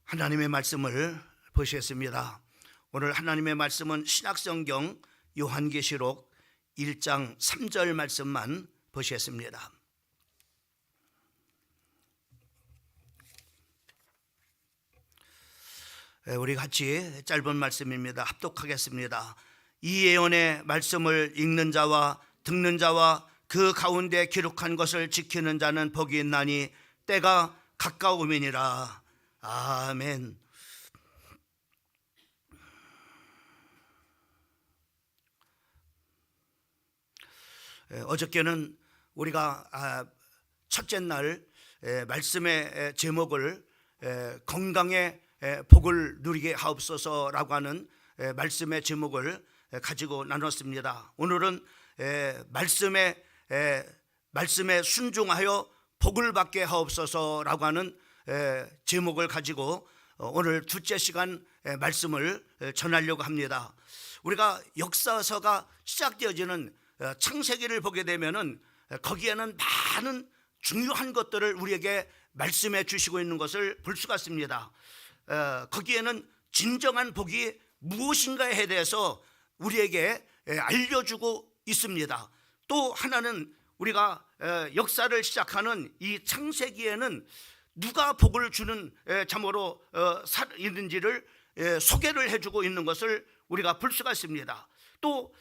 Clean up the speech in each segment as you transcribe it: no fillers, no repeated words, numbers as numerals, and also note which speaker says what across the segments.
Speaker 1: 하나님의 말씀을 보시겠습니다. 오늘 하나님의 말씀은 신약성경 요한계시록 1장 3절 말씀만 보시겠습니다. 우리 같이 짧은 말씀입니다. 합독하겠습니다. 이 예언의 말씀을 읽는 자와 듣는 자와 그 가운데 기록한 것을 지키는 자는 복이 있나니 때가 가까움이니라. 아멘. 어저께는 우리가 첫째 날 말씀의 제목을 건강의 복을 누리게 하옵소서라고 하는 말씀의 제목을 가지고 나눴습니다. 오늘은 말씀에 순종하여 복을 받게 하옵소서라고 하는 제목을 가지고 오늘 둘째 시간 말씀을 전하려고 합니다. 우리가 역사서가 시작되어지는 창세기를 보게 되면은 거기에는 많은 중요한 것들을 우리에게 말씀해 주시고 있는 것을 볼 수가 있습니다. 거기에는 진정한 복이 무엇인가에 대해서 우리에게 알려주고 있습니다. 또 하나는 우리가 역사를 시작하는 이 창세기에는 누가 복을 주는 참으로 있는지를 소개를 해주고 있는 것을 우리가 볼 수가 있습니다. 또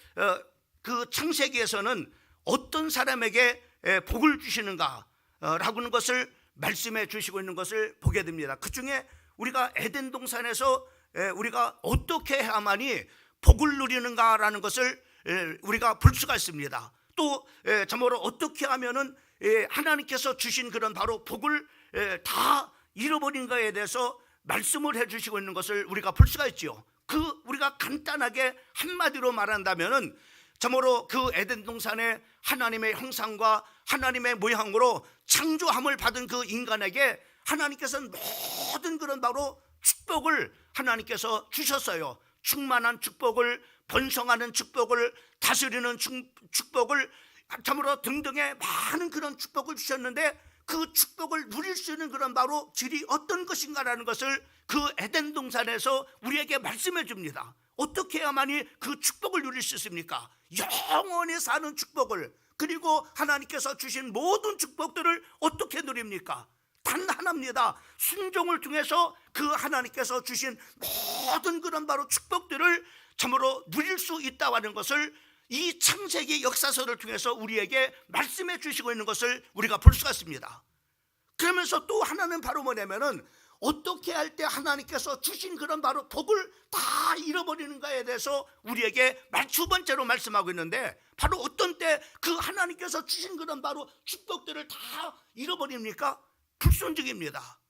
Speaker 1: 그 창세기에서는 어떤 사람에게 복을 주시는가 라고 하는 것을 말씀해 주시고 있는 것을 보게 됩니다. 그 중에 우리가 에덴 동산에서 우리가 어떻게 해야만이 복을 누리는가라는 것을 우리가 볼 수가 있습니다. 또 참으로 어떻게 하면은 하나님께서 주신 그런 바로 복을 다 잃어버린 것에 대해서 말씀을 해주시고 있는 것을 우리가 볼 수가 있죠. 우리가 간단하게 한마디로 말한다면은 참으로 그 에덴 동산에 하나님의 형상과 하나님의 모양으로 창조함을 받은 그 인간에게 하나님께서는 모든 그런 바로 축복을 하나님께서 주셨어요. 충만한 축복을, 번성하는 축복을, 다스리는 축복을, 참으로 등등의 많은 그런 축복을 주셨는데 그 축복을 누릴 수 있는 그런 바로 질이 어떤 것인가라는 것을 그 에덴 동산에서 우리에게 말씀해 줍니다. 어떻게 해야만이 그 축복을 누릴 수 있습니까? 영원히 사는 축복을, 그리고 하나님께서 주신 모든 축복들을 어떻게 누립니까? 단 하나입니다. 순종을 통해서 그 하나님께서 주신 모든 그런 바로 축복들을 참으로 누릴 수 있다는 것을 이 창세기 역사서를 통해서 우리에게 말씀해 주시고 있는 것을 우리가 볼 수가 있습니다. 그러면서 또 하나는 바로 뭐냐면은 어떻게 할 때 하나님께서 주신 그런 바로 복을 다 잃어버리는가에 대해서 우리에게 두 번째로 말씀하고 있는데, 바로 어떤 때 그 하나님께서 주신 그런 바로 축복들을 다 잃어버립니까? 불순종입니다.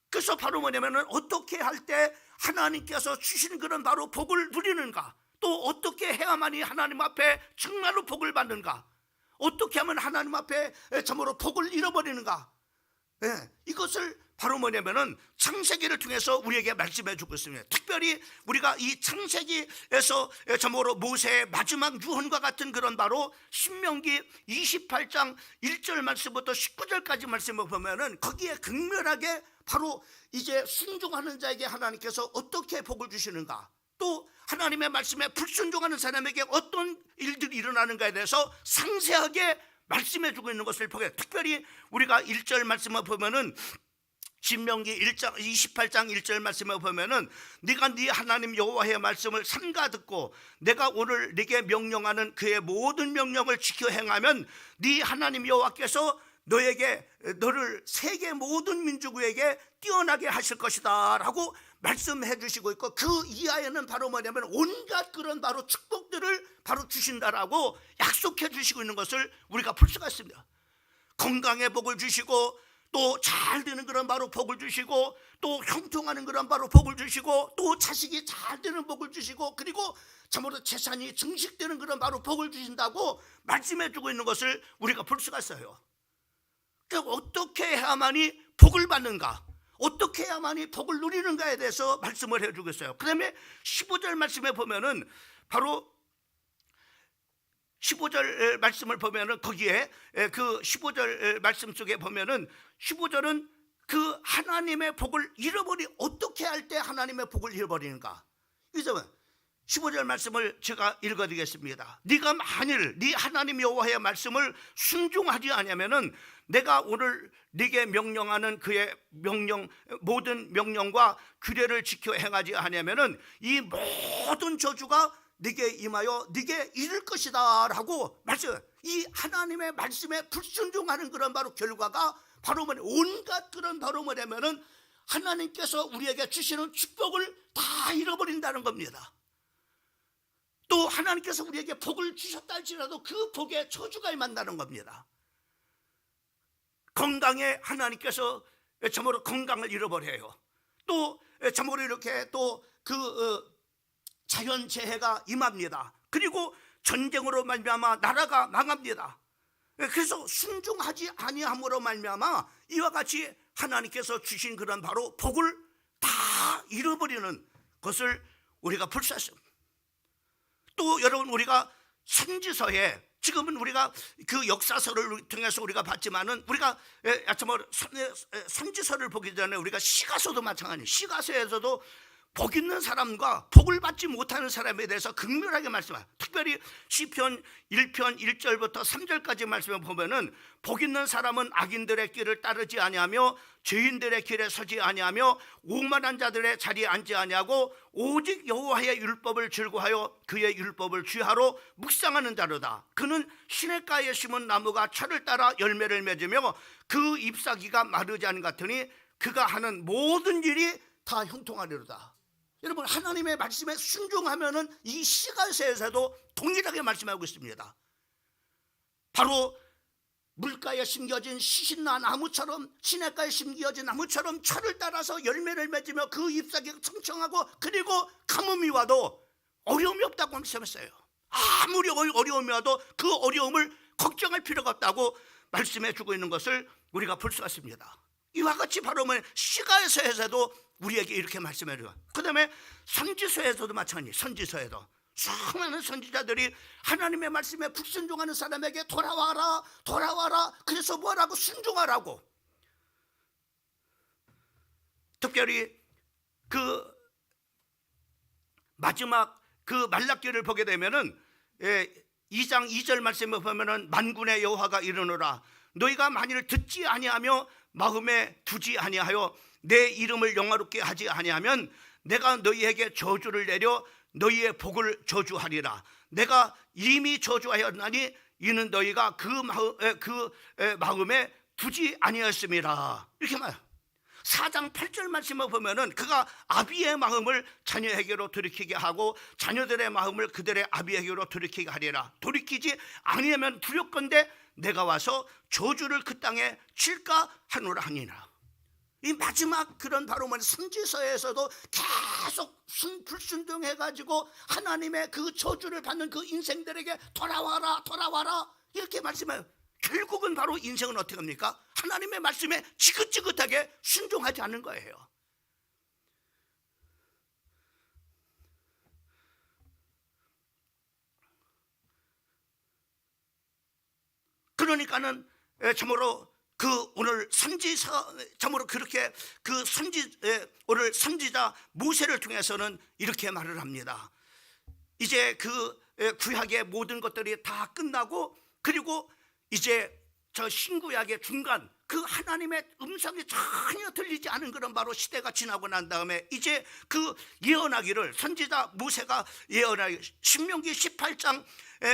Speaker 1: 그래서 바로 뭐냐면은 어떻게 할 때 하나님께서 주신 그런 바로 복을 누리는가, 또 어떻게 해야만이 하나님 앞에 정말로 복을 받는가, 어떻게 하면 하나님 앞에 참으로 복을 잃어버리는가, 이것을 바로 뭐냐면은 창세기를 통해서 우리에게 말씀해 주고 있습니다. 특별히 우리가 이 창세기에서 참으로 모세의 마지막 유언과 같은 그런 바로 신명기 28장 1절 말씀부터 19절까지 말씀을 보면은 거기에 극렬하게 바로 이제 순종하는 자에게 하나님께서 어떻게 복을 주시는가, 또 하나님의 말씀에 불순종하는 사람에게 어떤 일들이 일어나는가에 대해서 상세하게 말씀해 주고 있는 것을 보게, 특별히 우리가 1절 말씀을 보면은 신명기 28장 1절 말씀을 보면은 네가 네 하나님 여호와의 말씀을 삼가 듣고 내가 오늘 네게 명령하는 그의 모든 명령을 지켜 행하면 네 하나님 여호와께서 너를 세계 모든 민족 위에게 뛰어나게 하실 것이다 라고 말씀해 주시고 있고, 그 이하에는 바로 뭐냐면 온갖 그런 바로 축복들을 바로 주신다라고 약속해 주시고 있는 것을 우리가 볼 수가 있습니다. 건강의 복을 주시고, 또 잘 되는 그런 바로 복을 주시고, 또 형통하는 그런 바로 복을 주시고, 또 자식이 잘 되는 복을 주시고, 그리고 참으로 재산이 증식되는 그런 바로 복을 주신다고 말씀해 주고 있는 것을 우리가 볼 수가 있어요. 그러니까 어떻게 해야만이 복을 받는가, 어떻게 해야만이 복을 누리는가에 대해서 말씀을 해주고 있어요. 그 다음에 15절 말씀에 보면은 바로 15절 말씀을 보면은 거기에 그 15절 말씀 속에 보면은 15절은 그 하나님의 복을 어떻게 할 때 하나님의 복을 잃어버리는가? 이제는 15절 말씀을 제가 읽어드리겠습니다. 네가 만일 네 하나님 여호와의 말씀을 순종하지 않으면은 내가 오늘 네게 명령하는 그의 모든 명령과 규례를 지켜 행하지 않으면은 이 모든 저주가 네게 임하여 네게 이를 것이다 라고 말씀. 이 하나님의 말씀에 불순종하는 그런 바로 결과가 바로 온갖 그런 바로 뭐냐면은 하나님께서 우리에게 주시는 축복을 다 잃어버린다는 겁니다. 또 하나님께서 우리에게 복을 주셨다 할지라도 그 복에 저주가 임한다는 겁니다. 건강에 하나님께서 참으로 건강을 잃어버려요. 또 참으로 이렇게 또 자연재해가 임합니다. 그리고 전쟁으로 말미암아 나라가 망합니다. 그래서 순종하지 아니함으로 말미암아 이와 같이 하나님께서 주신 그런 바로 복을 다 잃어버리는 것을 우리가 볼 수 있습니다. 또 여러분, 우리가 선지서에 지금은 우리가 그 역사서를 통해서 우리가 봤지만은 우리가 선지서를 보기 전에 우리가 시가서도 마찬가지예요. 시가서에서도 복 있는 사람과 복을 받지 못하는 사람에 대해서 극렬하게 말씀해요. 특별히 시편 1편 1절부터 3절까지 말씀을 보면은 복 있는 사람은 악인들의 길을 따르지 아니하며 죄인들의 길에 서지 아니하며 오만한 자들의 자리에 앉지 아니하고 오직 여호와의 율법을 즐거워하여 그의 율법을 주하로 묵상하는 자로다. 그는 시냇가에 심은 나무가 철을 따라 열매를 맺으며 그 잎사귀가 마르지 않은 같으니 그가 하는 모든 일이 다 형통하리로다. 여러분, 하나님의 말씀에 순종하면은 이 시가서에서도 동일하게 말씀하고 있습니다. 바로 물가에 심겨진 시신나 나무처럼, 시냇가에 심겨진 나무처럼 철을 따라서 열매를 맺으며 그 잎사귀가 청청하고, 그리고 가뭄이 와도 어려움이 없다고 말씀했어요. 아무리 어려움이 와도 그 어려움을 걱정할 필요가 없다고 말씀해 주고 있는 것을 우리가 볼 수 있습니다. 이와 같이 바로 시가서에서도 우리에게 이렇게 말씀해 줘요. 그 다음에 선지서에서도 마찬가지예요. 선지서에도 수많은 선지자들이 하나님의 말씀에 불순종하는 사람에게 돌아와라, 돌아와라. 그래서 뭐라고? 순종하라고. 특별히 그 마지막 그 말라기를 보게 되면은 2장 2절 말씀을 보면은 만군의 여호와가 이르노라 너희가 만일 듣지 아니하며 마음에 두지 아니하여 내 이름을 영화롭게 하지 아니하면 내가 너희에게 저주를 내려 너희의 복을 저주하리라. 내가 이미 저주하였나니 이는 너희가 그 마음에 두지 아니하였음이라. 이렇게 말해요. 4장 8절 말씀을 보면은 그가 아비의 마음을 자녀에게로 돌이키게 하고 자녀들의 마음을 그들의 아비에게로 돌이키게 하리라. 돌이키지 아니하면 두렵건대 내가 와서 저주를 그 땅에 칠까 하노라 하니라. 이 마지막 그런 바로 선지서에서도 계속 불순종해가지고 하나님의 그 저주를 받는 그 인생들에게 돌아와라, 돌아와라 이렇게 말씀해요. 결국은 바로 인생은 어떻게 합니까? 하나님의 말씀에 지긋지긋하게 순종하지 않는 거예요. 그러니까는 참으로 그 오늘 선지서 참으로 그렇게 오늘 선지자 모세를 통해서는 이렇게 말을 합니다. 이제 그 구약의 모든 것들이 다 끝나고 그리고 이제 저 신구약의 중간 그 하나님의 음성이 전혀 들리지 않은 그런 바로 시대가 지나고 난 다음에 이제 그 예언하기를 선지자 모세가 예언하기 신명기 18장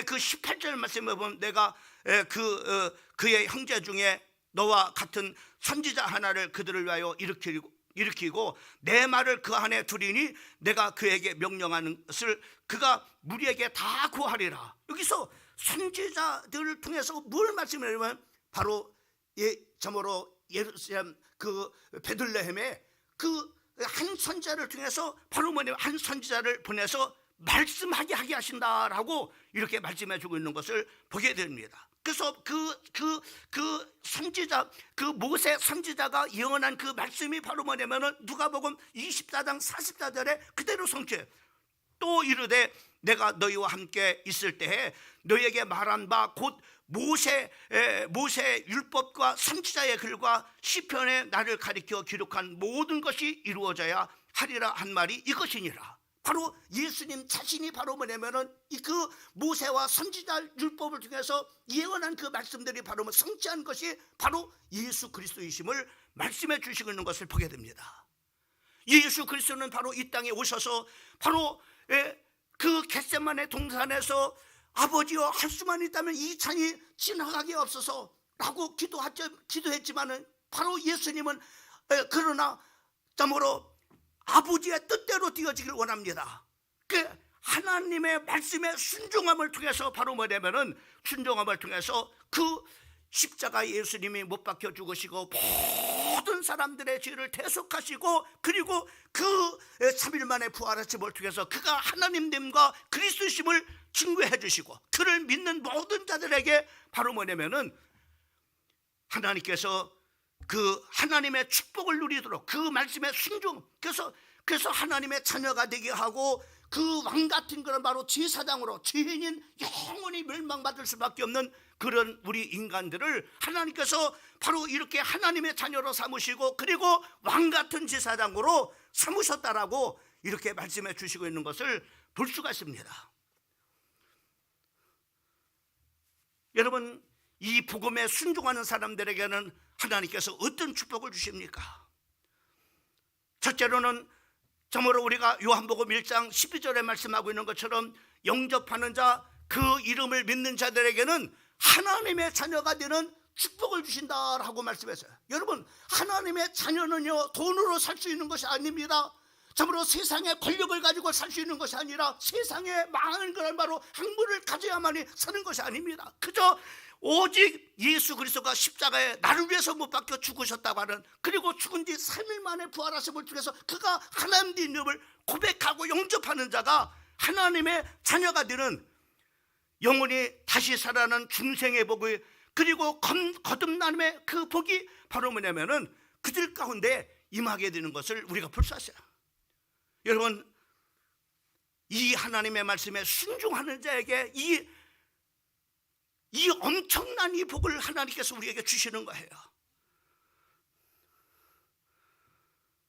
Speaker 1: 그 18절 말씀에 보면 내가 그의 형제 중에 너와 같은 선지자 하나를 그들을 위하여 일으키고 내 말을 그 안에 두리니 내가 그에게 명령하는 것을 그가 무리에게 다 구하리라. 여기서 선지자들을 통해서 뭘 말씀하냐면 바로 참으로 예루살렘 그 베들레헴에 그 한 선지자를 통해서 바로 뭐냐면 한 선지자를 보내서 말씀하게 하게 하신다라고 이렇게 말씀해 주고 있는 것을 보게 됩니다. 그래서 그 선지자, 그 모세 선지자가 예언한 그 말씀이 바로 뭐냐면은 누가복음 24장 44절에 그대로 성취해. 또 이르되 내가 너희와 함께 있을 때에 너희에게 말한 바 곧 모세 율법과 선지자의 글과 시편의 나를 가리켜 기록한 모든 것이 이루어져야 하리라 한 말이 이것이니라. 바로 예수님 자신이 바로 뭐냐면은 그 모세와 선지자 율법을 통해서 예언한 그 말씀들이 바로 성취한 것이 바로 예수 그리스도이심을 말씀해 주시고 있는 것을 보게 됩니다. 예수 그리스도는 바로 이 땅에 오셔서 바로 그 겟세마네 동산에서 아버지여 할 수만 있다면 이 잔이 지나가게 없어서라고 기도했지만은 바로 예수님은 그러나 참으로 아버지의 뜻대로 되어지길 원합니다. 그 하나님의 말씀에 순종함을 통해서 바로 뭐냐면은 순종함을 통해서 그 십자가 예수님이 못 박혀 죽으시고 모든 사람들의 죄를 대속하시고 그리고 그 3일 만에 부활하심을 통해서 그가 하나님됨과 그리스도심을 증거해 주시고 그를 믿는 모든 자들에게 바로 뭐냐면은 하나님께서 그 하나님의 축복을 누리도록 그 말씀에 순종, 그래서 하나님의 자녀가 되게 하고 그 왕 같은 그런 바로 제사장으로 죄인인 영원히 멸망받을 수밖에 없는 그런 우리 인간들을 하나님께서 바로 이렇게 하나님의 자녀로 삼으시고 그리고 왕 같은 제사장으로 삼으셨다라고 이렇게 말씀해 주시고 있는 것을 볼 수가 있습니다. 여러분, 이 복음에 순종하는 사람들에게는 하나님께서 어떤 축복을 주십니까? 첫째로는 참으로 우리가 요한복음 1장 12절에 말씀하고 있는 것처럼 영접하는 자, 그 이름을 믿는 자들에게는 하나님의 자녀가 되는 축복을 주신다라고 말씀했어요. 여러분, 하나님의 자녀는요 돈으로 살 수 있는 것이 아닙니다. 참으로 세상의 권력을 가지고 살 수 있는 것이 아니라 세상에 많은 그런 바로 학문을 가져야만이 사는 것이 아닙니다. 그저 오직 예수 그리스도가 십자가에 나를 위해서 못 박혀 죽으셨다고 하는, 그리고 죽은 뒤 3일 만에 부활하심을 통해서 그가 하나님의 이름을 고백하고 영접하는 자가 하나님의 자녀가 되는 영원히 다시 살아나는 중생의 복을, 그리고 거듭남의 그 복이 바로 뭐냐면은 그들 가운데 임하게 되는 것을 우리가 볼 수 있어요. 여러분, 이 하나님의 말씀에 순종하는 자에게 이 엄청난 이 복을 하나님께서 우리에게 주시는 거예요.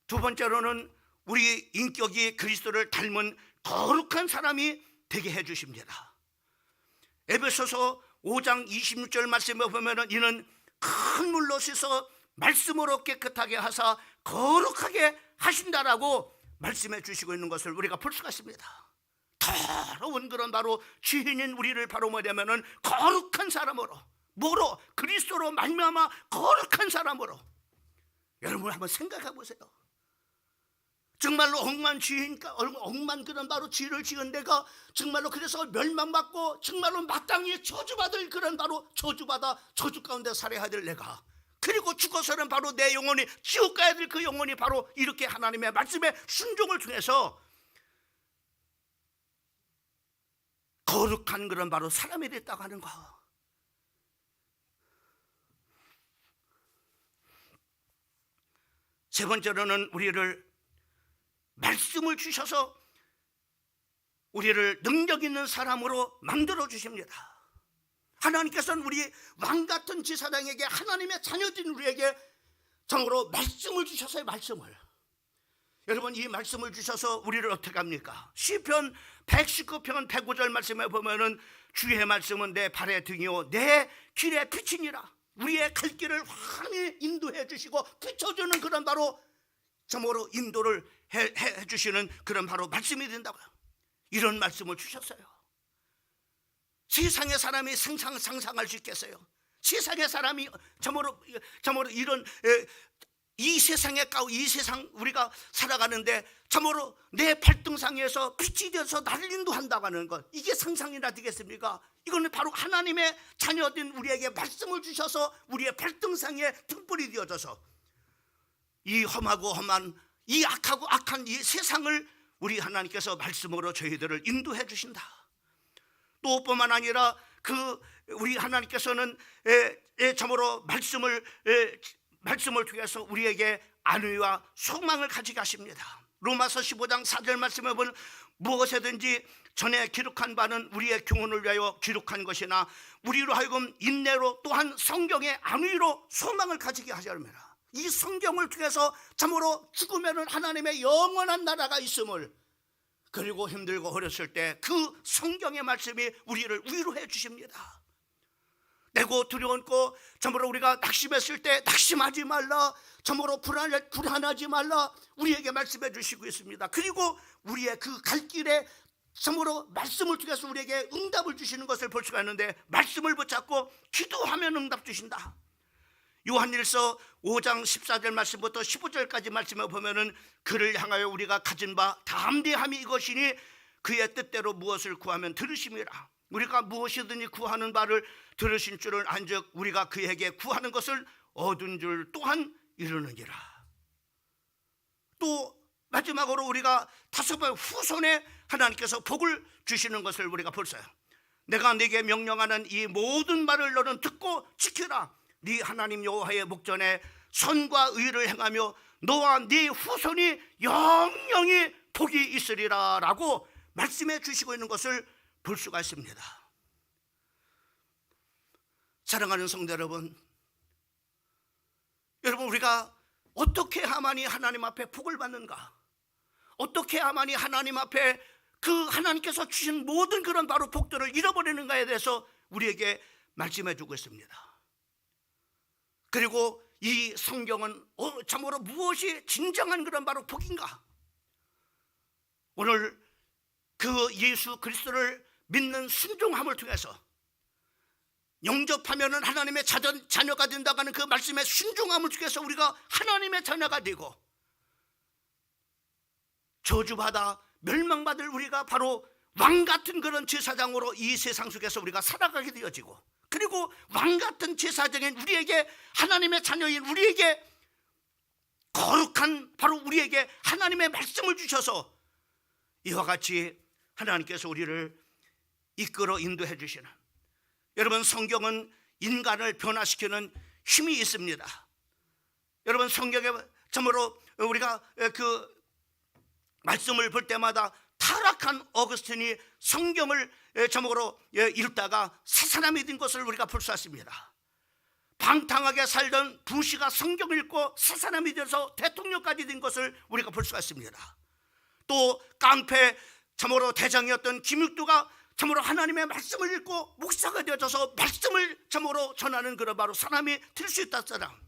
Speaker 1: 두 번째로는 우리 인격이 그리스도를 닮은 거룩한 사람이 되게 해 주십니다. 에베소서 5장 26절 말씀에 보면은 이는 큰 물로 씻어 말씀으로 깨끗하게 하사 거룩하게 하신다라고 말씀해 주시고 있는 것을 우리가 볼 수가 있습니다. 더러운 그런 바로 죄인인 우리를 바로 뭐냐면은 거룩한 사람으로, 뭐로? 그리스도로 말미암아 거룩한 사람으로. 여러분 한번 생각해 보세요. 정말로 억만 그런 바로 죄를 지은 내가 정말로 그래서 멸망받고 정말로 마땅히 저주받을 그런 바로 저주받아 저주 가운데 살아야 될 내가, 그리고 죽어서는 바로 내 영혼이 지옥 가야 될 그 영혼이 바로 이렇게 하나님의 말씀에 순종을 통해서 거룩한 그런 바로 사람이 됐다고 하는 거. 세 번째로는 우리를 말씀을 주셔서 우리를 능력 있는 사람으로 만들어 주십니다. 하나님께서는 우리 왕같은 제사장에게, 하나님의 자녀된 우리에게 정으로 말씀을 주셔서요. 말씀을, 여러분 이 말씀을 주셔서 우리를 어떻게 합니까? 시편 119편 105절 말씀에 보면은 주의 말씀은 내 발의 등이요 내 길의 빛이니라. 우리의 갈 길을 환히 인도해 주시고 비춰주는 그런 바로 정으로 인도를 해 주시는 그런 바로 말씀이 된다고요. 이런 말씀을 주셨어요. 세상의 사람이 상상할 수 있겠어요? 세상의 사람이 정으로 이런 이 세상에 이 세상 우리가 살아가는데 참으로 내 발등상에서 빛이 되어서 나를 인도한다고 하는 것, 이게 상상이나 되겠습니까? 이거는 바로 하나님의 자녀된 우리에게 말씀을 주셔서 우리의 발등상에 등불이 되어져서 이 험하고 험한 이 악하고 악한 이 세상을 우리 하나님께서 말씀으로 저희들을 인도해 주신다. 또 뿐만 아니라 우리 하나님께서는 참으로 말씀을 통해서 우리에게 안위와 소망을 가지게 하십니다. 로마서 15장 4절 말씀에 보면 무엇이든지 전에 기록한 바는 우리의 교훈을 위하여 기록한 것이나 우리로 하여금 인내로 또한 성경의 안위로 소망을 가지게 하자 합니다. 이 성경을 통해서 참으로 죽으면 하나님의 영원한 나라가 있음을, 그리고 힘들고 어렸을 때 그 성경의 말씀이 우리를 위로해 주십니다. 내고 두려웠고 참으로 우리가 낙심했을 때 낙심하지 말라, 참으로 불안하지 말라 우리에게 말씀해 주시고 있습니다. 그리고 우리의 그 갈 길에 참으로 말씀을 통해서 우리에게 응답을 주시는 것을 볼 수가 있는데, 말씀을 붙잡고 기도하면 응답 주신다. 요한일서 5장 14절 말씀부터 15절까지 말씀을 보면은 그를 향하여 우리가 가진 바 담대함이 이것이니 그의 뜻대로 무엇을 구하면 들으심이라. 우리가 무엇이든지 구하는 바를 들으신 줄을 안즉 우리가 그에게 구하는 것을 얻은 줄 또한 이루느니라. 또 마지막으로 우리가 다섯 번 후손에 하나님께서 복을 주시는 것을 우리가 볼 수 있어요. 내가 네게 명령하는 이 모든 말을 너는 듣고 지키라. 네 하나님 여호와의 목전에 선과 의를 행하며 너와 네 후손이 영영이 복이 있으리라 라고 말씀해 주시고 있는 것을 볼 수가 있습니다. 사랑하는 성도 여러분, 우리가 어떻게 하만이 하나님 앞에 복을 받는가, 어떻게 하만이 하나님 앞에 그 하나님께서 주신 모든 그런 바로 복들을 잃어버리는가에 대해서 우리에게 말씀해 주고 있습니다. 그리고 이 성경은 참으로 무엇이 진정한 그런 바로 복인가? 오늘 그 예수 그리스도를 믿는 순종함을 통해서 영접하면은 하나님의 자녀가 된다고 하는 그 말씀의 순종함을 통해서 우리가 하나님의 자녀가 되고, 저주받아 멸망받을 우리가 바로 왕같은 그런 제사장으로 이 세상 속에서 우리가 살아가게 되어지고, 그리고 왕같은 제사장인 우리에게, 하나님의 자녀인 우리에게 거룩한 바로 우리에게 하나님의 말씀을 주셔서 이와 같이 하나님께서 우리를 이끌어 인도해 주시는, 여러분 성경은 인간을 변화시키는 힘이 있습니다. 여러분 성경에 참으로 우리가 그 말씀을 볼 때마다 타락한 어거스틴이 성경을 참으로 읽다가 새 사람이 된 것을 우리가 볼 수 있습니다. 방탕하게 살던 부시가 성경을 읽고 새 사람이 돼서 대통령까지 된 것을 우리가 볼 수가 있습니다. 또 깡패 참으로 대장이었던 김육두가 참으로 하나님의 말씀을 읽고 목사가 되어져서 말씀을 참으로 전하는 그런 바로 사람이 될 수 있다 사람.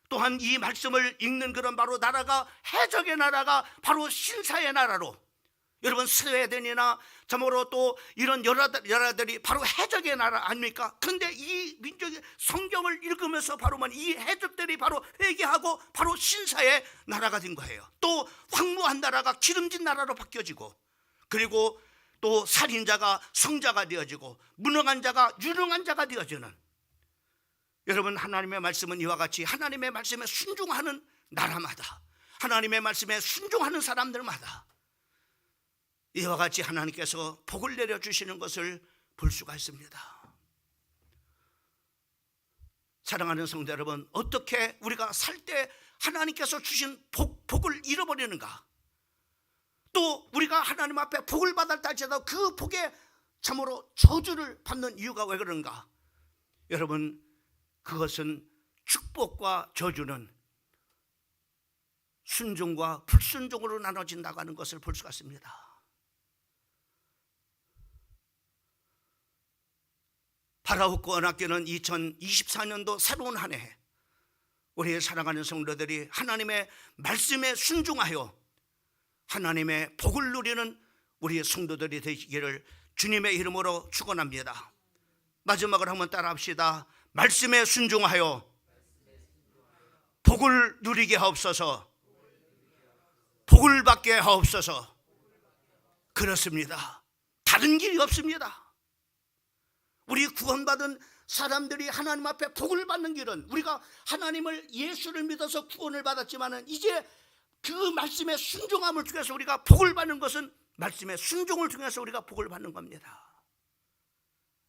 Speaker 1: 또한 이 말씀을 읽는 그런 바로 나라가, 해적의 나라가 바로 신사의 나라로, 여러분 스웨덴이나 참으로 또 이런 여러 나라들이 바로 해적의 나라 아닙니까? 그런데 이 민족이 성경을 읽으면서 바로만 이 해적들이 바로 회개하고 바로 신사의 나라가 된 거예요. 또 황무한 나라가 기름진 나라로 바뀌어지고, 그리고 또 살인자가 성자가 되어지고, 무능한 자가 유능한 자가 되어지는, 여러분 하나님의 말씀은 이와 같이 하나님의 말씀에 순종하는 나라마다, 하나님의 말씀에 순종하는 사람들마다 이와 같이 하나님께서 복을 내려주시는 것을 볼 수가 있습니다. 사랑하는 성도 여러분, 어떻게 우리가 살 때 하나님께서 주신 복을 잃어버리는가? 또 우리가 하나님 앞에 복을 받을 때 할지라도 그 복에 참으로 저주를 받는 이유가 왜 그런가? 여러분 그것은 축복과 저주는 순종과 불순종으로 나눠진다고 하는 것을 볼 수가 있습니다. 바라옵고 언약궤는 2024년도 새로운 한 해, 우리의 사랑하는 성도들이 하나님의 말씀에 순종하여 하나님의 복을 누리는 우리의 성도들이 되시기를 주님의 이름으로 축원합니다. 마지막으로 한번 따라합시다. 말씀에 순종하여 복을 누리게 하옵소서. 복을 받게 하옵소서. 그렇습니다. 다른 길이 없습니다. 우리 구원받은 사람들이 하나님 앞에 복을 받는 길은, 우리가 하나님을 예수를 믿어서 구원을 받았지만은 이제 그 말씀의 순종함을 통해서 우리가 복을 받는 것은 말씀의 순종을 통해서 우리가 복을 받는 겁니다.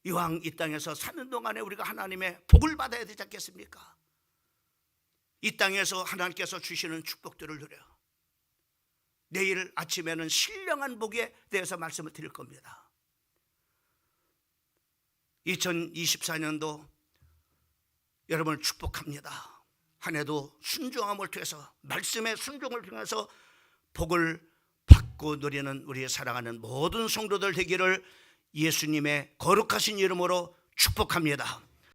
Speaker 1: 이왕 이 땅에서 사는 동안에 우리가 하나님의 복을 받아야 되지 않겠습니까? 이 땅에서 하나님께서 주시는 축복들을 누려 내일 아침에는 신령한 복에 대해서 말씀을 드릴 겁니다. 2024년도 여러분을 축복합니다. 한 해도 순종함을 통해서, 말씀의 순종을 통해서 복을 받고 누리는 우리의 사랑하는 모든 성도들 되기를 예수님의 거룩하신 이름으로 축복합니다.